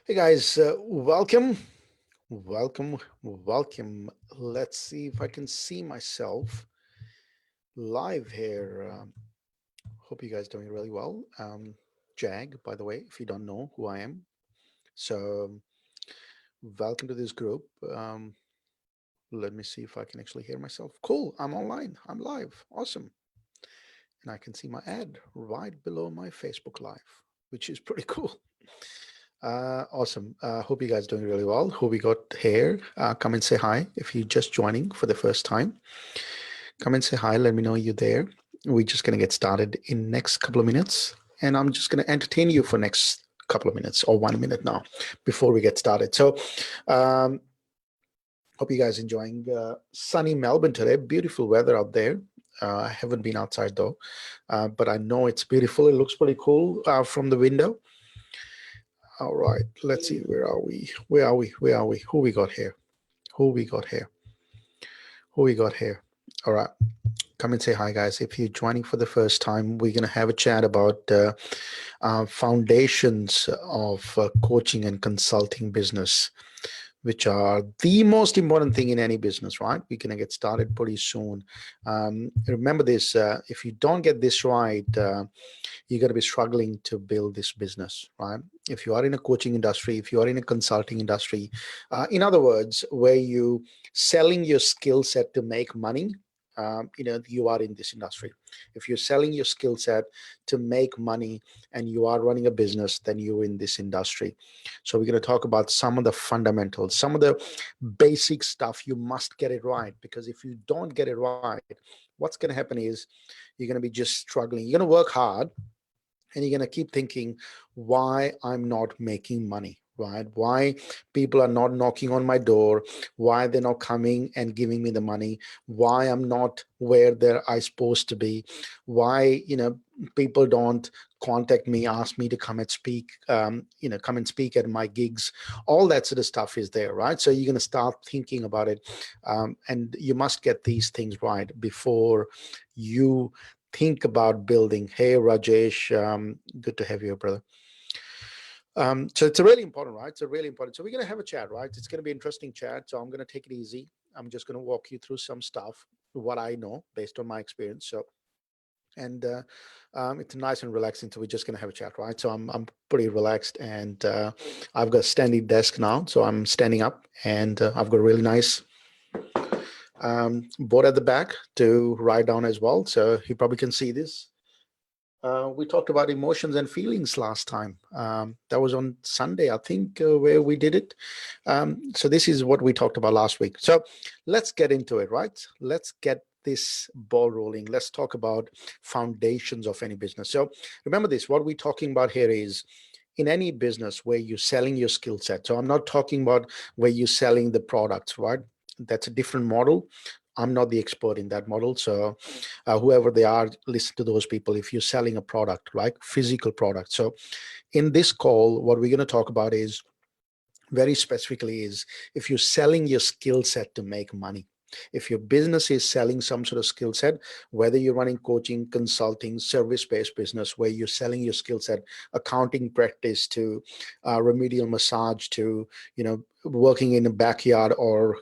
Hey guys, welcome. Let's see if I can see myself live here. Hope you guys doing really well. Jag, by the way, if you don't know who I am. So, welcome to this group. Let me see if I can actually hear myself. Cool, I'm online. I'm live. Awesome. And I can see my ad right below my Facebook Live, which is pretty cool. Awesome. Hope you guys doing really well. Who we got here? Come and say hi if you're just joining for the first time. Come and say hi. Let me know you're there. We're just gonna get started in next couple of minutes, and I'm just gonna entertain you for next couple of minutes or 1 minute now before we get started. So, um, hope you guys enjoying sunny Melbourne today. Beautiful weather out there. I haven't been outside though, but I know it's beautiful. It looks pretty cool from the window. All right, let's see. Where are we? Where are we? Where are we? Who we got here? Who we got here? Who we got here? All right, come and say hi, guys. If you're joining for the first time, we're gonna have a chat about foundations of coaching and consulting business, which are the most important thing in any business, right? We're going to get started pretty soon. Remember this, if you don't get this right, you're going to be struggling to build this business, right? If you are in a coaching industry, if you are in a consulting industry, in other words, where you selling your skill set to make money, you are in this industry. If you're selling your skill set to make money and you are running a business, then you're in this industry. So we're going to talk about some of the fundamentals, some of the basic stuff. You must get it right, because if you don't get it right, what's going to happen is you're going to be just struggling. You're going to work hard and you're going to keep thinking, why I'm not making money, right? Why people are not knocking on my door, why they're not coming and giving me the money, why I'm not where they're I supposed to be, why people don't contact me, ask me to come and speak, come and speak at my gigs. All that sort of stuff is there, right? So you're going to start thinking about it, and you must get these things right before you think about building. Hey, Rajesh, good to have you, brother. So it's a really important, right? It's a really important. So we're going to have a chat, right? It's going to be an interesting chat. So I'm going to take it easy. I'm just going to walk you through some stuff, what I know based on my experience. So, and it's nice and relaxing. So we're just going to have a chat, right? So I'm pretty relaxed, and I've got a standing desk now. So I'm standing up, and I've got a really nice board at the back to write down as well. So you probably can see this. We talked about emotions and feelings last time. That was on Sunday, I think, where we did it. So this is what we talked about last week. So let's get into it, right? Let's get this ball rolling. Let's talk about foundations of any business. So remember this, what we're talking about here is in any business where you're selling your skill set. So I'm not talking about where you're selling the products, right? That's a different model. I'm not the expert in that model. So whoever they are, listen to those people if you're selling a product, right? Physical product. So in this call, what we're going to talk about is very specifically is if you're selling your skill set to make money. If your business is selling some sort of skill set, whether you're running coaching, consulting, service-based business, where you're selling your skill set, accounting practice to remedial massage to, working in a backyard, or,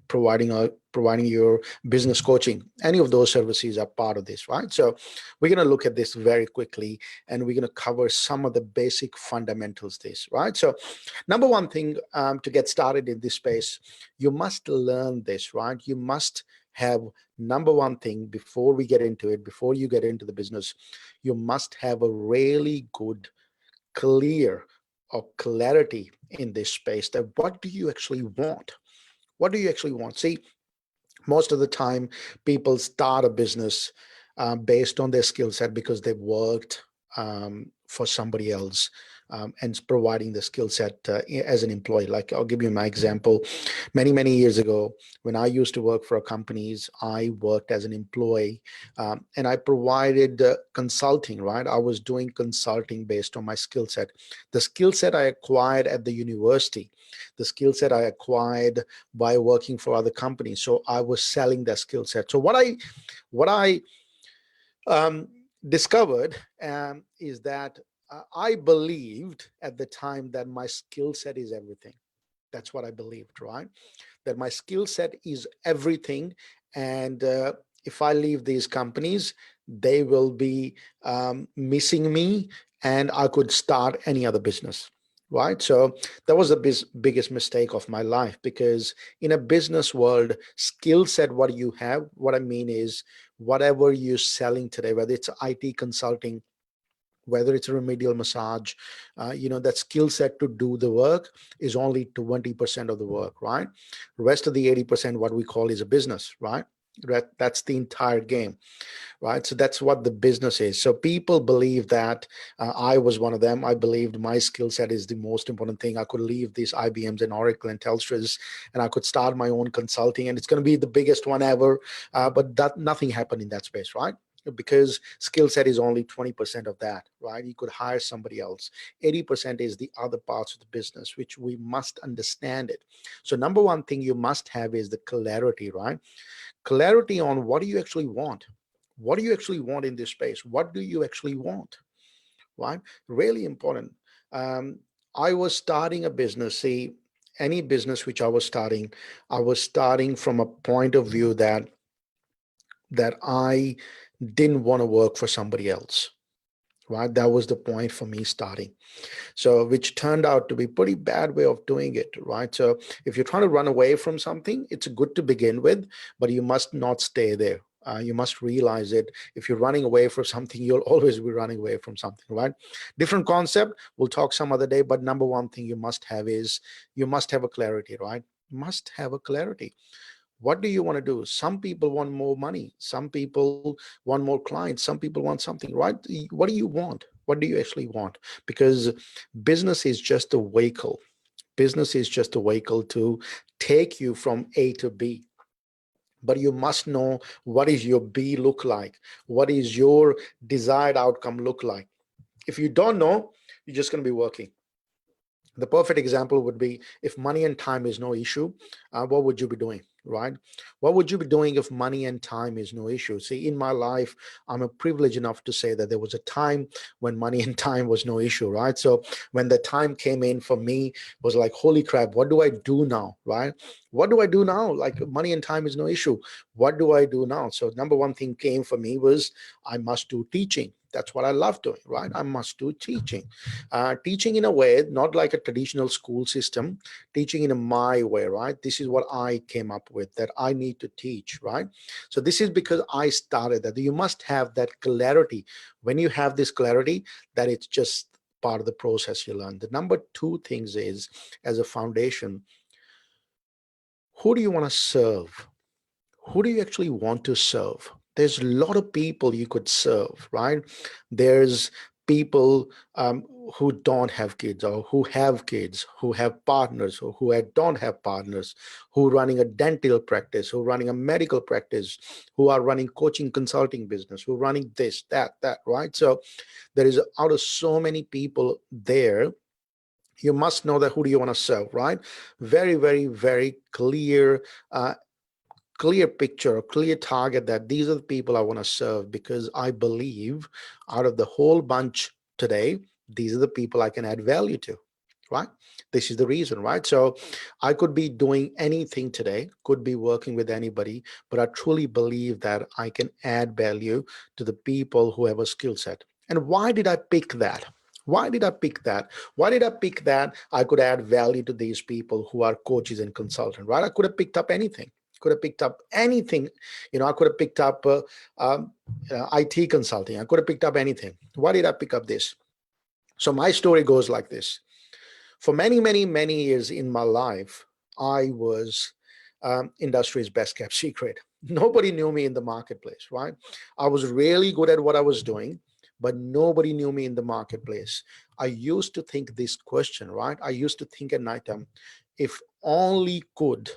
providing your business coaching, any of those services are part of this, right? So we're going to look at this very quickly, and we're going to cover some of the basic fundamentals this, right? So number one thing, to get started in this space, you must learn this, right? You must have, number one thing, before we get into it, before you get into the business, you must have a really good, clear, or clarity in this space, that what do you actually want? What do you actually want? See, most of the time people start a business based on their skill set, because they've worked for somebody else, and providing the skill set as an employee. Like, I'll give you my example. Many years ago, when I used to work for companies, I worked as an employee, and I provided consulting, right? I was doing consulting based on my skill set. The skill set I acquired at the university, the skill set I acquired by working for other companies. So I was selling that skill set. So what I discovered is that I believed at the time that my skill set is everything. That's what I believed, right? That my skill set is everything. And if I leave these companies, they will be missing me, and I could start any other business. Right. So that was the biggest mistake of my life, because in a business world, skill set, what you have, what I mean is whatever you're selling today, whether it's IT consulting, whether it's a remedial massage, that skill set to do the work is only 20% of the work, right? The rest of the 80%, what we call, is a business, right? That's the entire game, right? So that's what the business is. So people believe that I was one of them. I believed my skill set is the most important thing. I could leave these IBMs and Oracle and Telstras, and I could start my own consulting, and it's going to be the biggest one ever. But that nothing happened in that space, right? Because skill set is only 20% of that, right? You could hire somebody else. 80% is the other parts of the business, which we must understand it. So number one thing you must have is the clarity, right? Clarity on what do you actually want. What do you actually want in this space? What do you actually want, right? Really important. um, I was starting a business. See, any business which I was starting from a point of view that I didn't want to work for somebody else, right? That was the point for me starting. So which turned out to be pretty bad way of doing it, right? So if you're trying to run away from something, it's good to begin with, but you must not stay there. You must realize it. If you're running away from something, you'll always be running away from something, right? Different concept, we'll talk some other day, but number one thing you must have is you must have a clarity, right? You must have a clarity. What do you want to do? Some people want more money, some people want more clients, some people want something, right? What do you want? What do you actually want? Because business is just a vehicle. Business is just a vehicle to take you from A to B, but you must know what is your B look like, what is your desired outcome look like. If you don't know, you're just going to be working. The perfect example would be, if money and time is no issue, what would you be doing, right? What would you be doing if money and time is no issue? See, in my life, I'm a privileged enough to say that there was a time when money and time was no issue, right? So when the time came in for me, was like, holy crap, what do I do now, right? What do I do now? Like, money and time is no issue. What do I do now? So number one thing came for me was, I must do teaching. That's what I love doing, right? I must do teaching. Teaching in a way, not like a traditional school system, teaching in a my way, right? This is what I came up with, that I need to teach, right? So this is because I started that. You must have that clarity. When you have this clarity, that it's just part of the process you learn. The number two things is, as a foundation, who do you want to serve? Who do you actually want to serve? There's a lot of people you could serve, right? There's people who don't have kids, or who have kids, who have partners, or don't have partners, who are running a dental practice, who are running a medical practice, who are running coaching consulting business, who are running this, that, right? So there is, out of so many people there, you must know that who do you want to serve, right? Very, very, very clear picture, a clear target, that these are the people I want to serve, because I believe out of the whole bunch today, these are the people I can add value to, right? This is the reason, right? So I could be doing anything today, could be working with anybody, but I truly believe that I can add value to the people who have a skill set. And why did I pick that? Why did I pick that? Why did I pick that? I could add value to these people who are coaches and consultants, right? I could have picked up anything. Could have picked up anything. I could have picked up IT consulting. I could have picked up anything. Why did I pick up this? So my story goes like this. For many, many, many years in my life, I was industry's best kept secret. Nobody knew me in the marketplace, right? I was really good at what I was doing, but nobody knew me in the marketplace. I used to think this question, right? I used to think at nighttime, if only could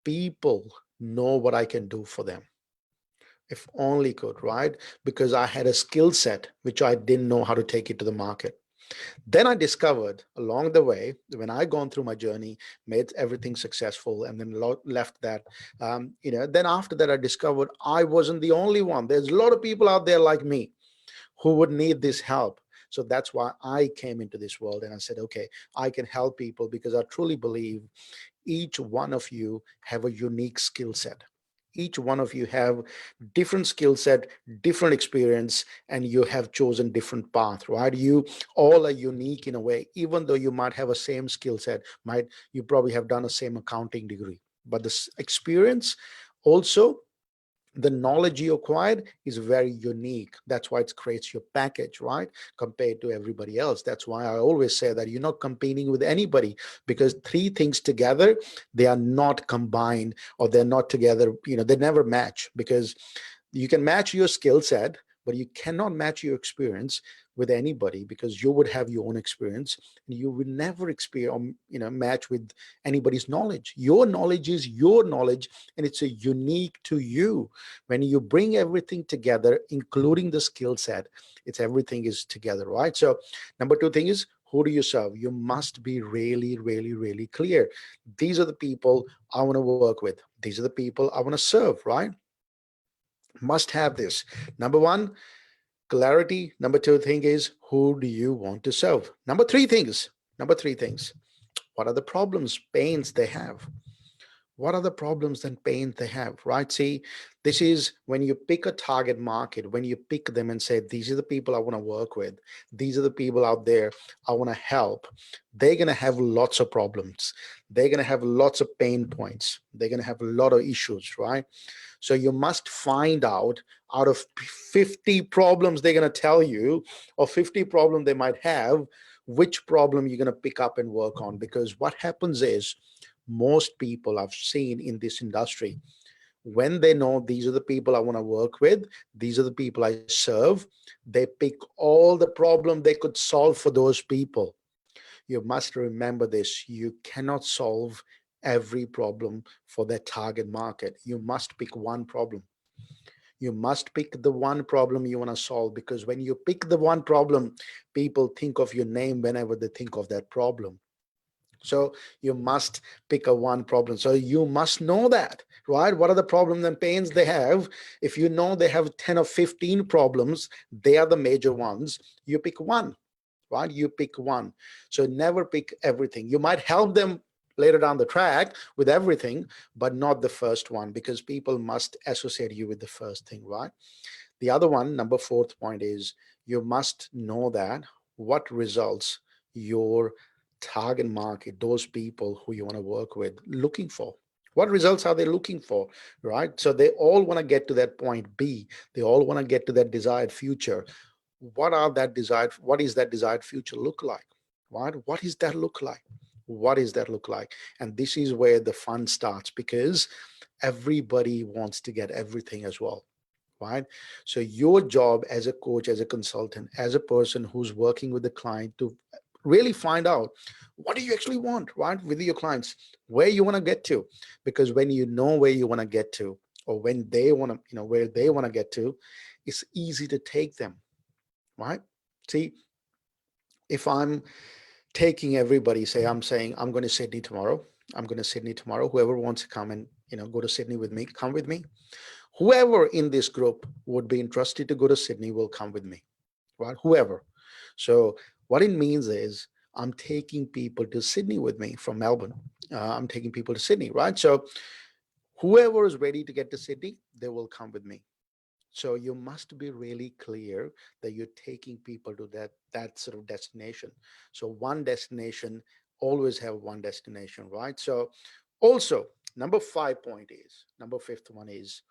people know what I can do for them. If only could, right? Because I had a skill set which I didn't know how to take it to the market. Then I discovered along the way, when I gone through my journey, made everything successful, and then left that, then after that, I discovered I wasn't the only one. There's a lot of people out there like me who would need this help. So that's why I came into this world and I said, okay, I can help people because I truly believe each one of you have a unique skill set. Each one of you have different skill set, different experience, and you have chosen different path, right? You all are unique in a way, even though you might have a same skill set, might you probably have done a same accounting degree, but this experience also, the knowledge you acquired is very unique. That's why it creates your package, right? Compared to everybody else. That's why I always say that you're not competing with anybody, because three things together, they are not combined, or they're not together, they never match, because you can match your skill set, but you cannot match your experience with anybody, because you would have your own experience and you would never experience, match with anybody's knowledge. Your knowledge is your knowledge, and it's a unique to you. When you bring everything together, including the skill set, it's everything is together, right? So number two thing is, who do you serve? You must be really, really, really clear. These are the people I want to work with. These are the people I want to serve, right? Must have this. Number one, clarity. Number two thing is, who do you want to serve? Number three things, what are the problems, pains they have? What are the problems and pains they have, right? See, this is when you pick a target market, when you pick them and say, these are the people I want to work with, these are the people out there I want to help, they're going to have lots of problems. They're going to have lots of pain points. They're going to have a lot of issues, right? So you must find out of 50 problems they're going to tell you, or 50 problems they might have, which problem you're going to pick up and work on. Because what happens is, most people I've seen in this industry, when they know these are the people I want to work with, these are the people I serve, they pick all the problem they could solve for those people. You must remember this. You cannot solve every problem for that target market. You must pick one problem. You must pick the one problem you want to solve, because when you pick the one problem, people think of your name whenever they think of that problem. So you must pick a one problem. So you must know that, right? What are the problems and pains they have? If you know they have 10 or 15 problems, they are the major ones. You pick one, right? You pick one. So never pick everything. You might help them later down the track with everything, but not the first one, because people must associate you with the first thing, right? The other one, number fourth point is, you must know that what results your target market, those people who you want to work with, looking for. What results are they looking for, right? So they all want to get to that point B. They all want to get to that desired future. What is that desired future look like? Right? What is that look like? What is that look like? And this is where the fun starts, because everybody wants to get everything as well, right? So your job as a coach, as a consultant, as a person who's working with the client, to really find out what do you actually want, right, with your clients, where you want to get to. Because when you know where you want to get to, or when they want to, where they want to get to, it's easy to take them, right? See, if I'm taking everybody, say I'm saying I'm going to Sydney tomorrow, whoever wants to come and go to Sydney with me, come with me. Whoever in this group would be interested to go to Sydney will come with me, right? Whoever. So what it means is, I'm taking people to Sydney with me from Melbourne. I'm taking people to Sydney, right? So whoever is ready to get to Sydney, they will come with me. So you must be really clear that you're taking people to that sort of destination. So one destination, always have one destination, right? So also, number fifth one is,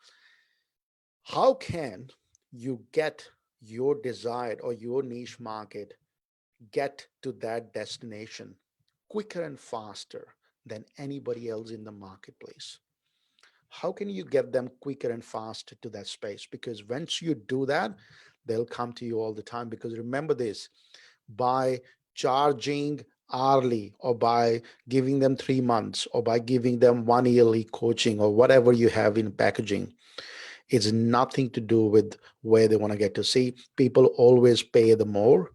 how can you get your desired or your niche market get to that destination quicker and faster than anybody else in the marketplace? How can you get them quicker and faster to that space? Because once you do that, they'll come to you all the time. Because remember this, by charging hourly, or by giving them 3 months, or by giving them 1 yearly coaching, or whatever you have in packaging, it's nothing to do with where they want to get to. See, people always pay the more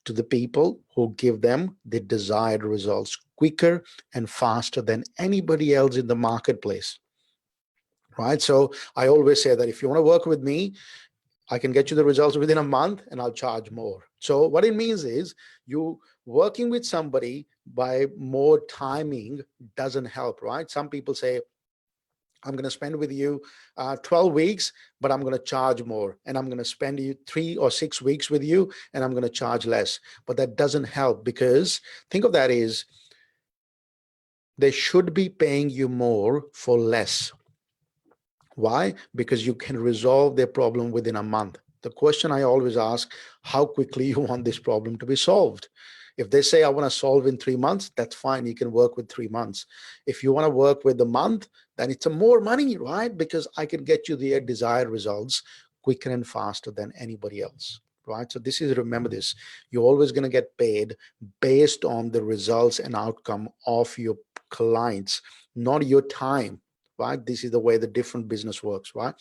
to the people who give them the desired results quicker and faster than anybody else in the marketplace, right? So I always say that if you want to work with me, I can get you the results within a month and I'll charge more. So what it means is you working with somebody by more timing doesn't help, right? Some people say, I'm going to spend with you 12 weeks, but I'm going to charge more. And I'm going to spend you 3 or 6 weeks with you, and I'm going to charge less. But that doesn't help, because think of that as they should be paying you more for less. Why? Because you can resolve their problem within a month. The question I always ask, how quickly you want this problem to be solved? If they say, I want to solve in 3 months, that's fine. You can work with 3 months. If you want to work with the month, then it's a more money, right? Because I can get you the desired results quicker and faster than anybody else, right? So this is, remember this, you're always going to get paid based on the results and outcome of your clients, not your time, right? This is the way the different business works, right?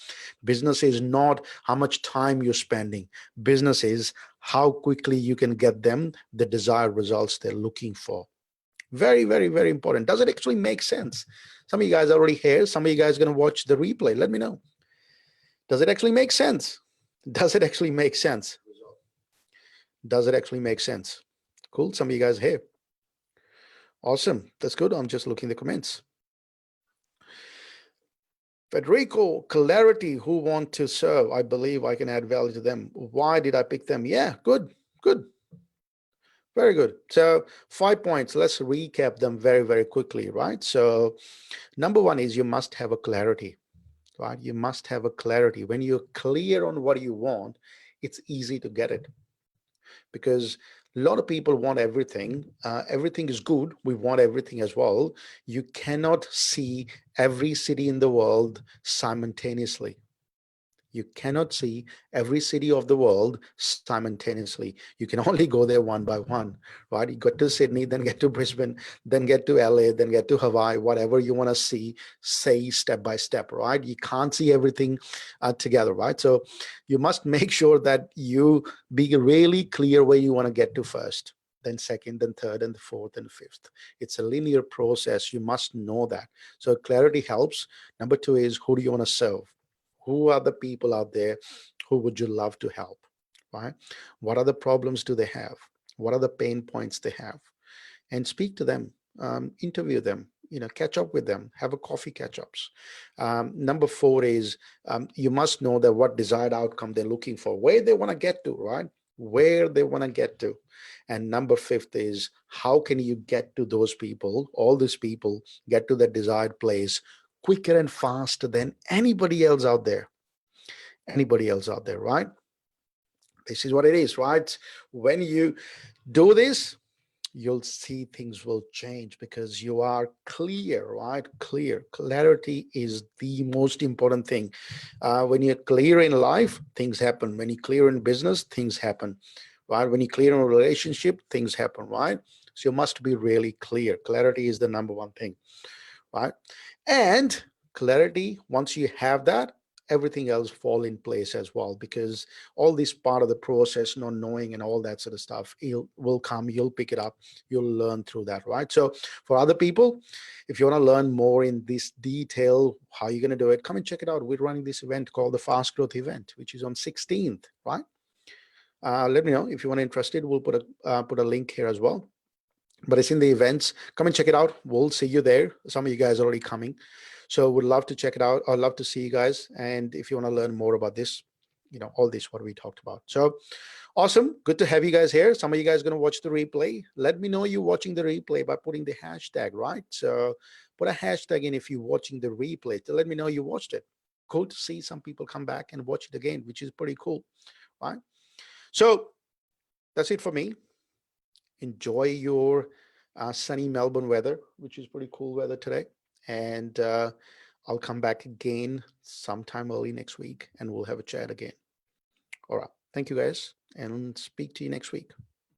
Business is not how much time you're spending. Business is how quickly you can get them the desired results they're looking for. Very, very, very important. Does it actually make sense? Some of you guys are already here. Some of you guys are going to watch the replay. Let me know. Does it actually make sense? Does it actually make sense? Does it actually make sense? Cool. Some of you guys here. Awesome. That's good. I'm just looking at the comments. Federico, clarity, who want to serve? I believe I can add value to them. Why did I pick them? Yeah, good, good. Very good. So 5 points. Let's recap them very, very quickly, right? So number one is you must have a clarity, right? You must have a clarity. When you're clear on what you want, it's easy to get it, because a lot of people want everything. Everything is good. We want everything as well. You cannot see every city in the world simultaneously. You cannot see every city of the world simultaneously. You can only go there one by one, right? You get to Sydney, then get to Brisbane, then get to LA, then get to Hawaii, whatever you want to see, say step by step, right? You can't see everything together, right? So you must make sure that you be really clear where you want to get to first, then second, then third, and the fourth, and fifth. It's a linear process. You must know that. So clarity helps. Number two is, who do you want to serve? Who are the people out there who would you love to help, right? What are the problems do they have? What are the pain points they have? And speak to them, interview them, catch up with them, have a coffee catch ups. Number four is, you must know that what desired outcome they're looking for, where they want to get to, right? Where they want to get to. And number fifth is, how can you get to those people, all these people, get to the desired place quicker and faster than anybody else out there? Anybody else out there, right? This is what it is, right? When you do this, you'll see things will change because you are clear, right? Clarity is the most important thing. When you're clear in life, things happen. When you're clear in business, things happen, right? When you're clear in a relationship, things happen, right? So you must be really clear. Clarity is the number one thing, right? And clarity, once you have that, everything else fall in place as well, because all this part of the process, not knowing and all that sort of stuff, will come, you'll pick it up, you'll learn through that, right? So for other people, if you want to learn more in this detail, how you're going to do it, come and check it out. We're running this event called the Fast Growth Event, which is on 16th, right? Let me know if you want to interested. We'll put a link here as well, but it's in the events. Come and check it out. We'll see you there. Some of you guys are already coming, so would love to check it out. I'd love to see you guys. And if you want to learn more about this, all this what we talked about. So awesome, good to have you guys here. Some of you guys are going to watch the replay. Let me know you're watching the replay by putting the hashtag, right? So put a hashtag in if you're watching the replay to let me know you watched it. Cool to see some people come back and watch it again, which is pretty cool, right? So that's it for me. Enjoy your sunny Melbourne weather, which is pretty cool weather today. And I'll come back again sometime early next week and we'll have a chat again. All right. Thank you guys, and speak to you next week.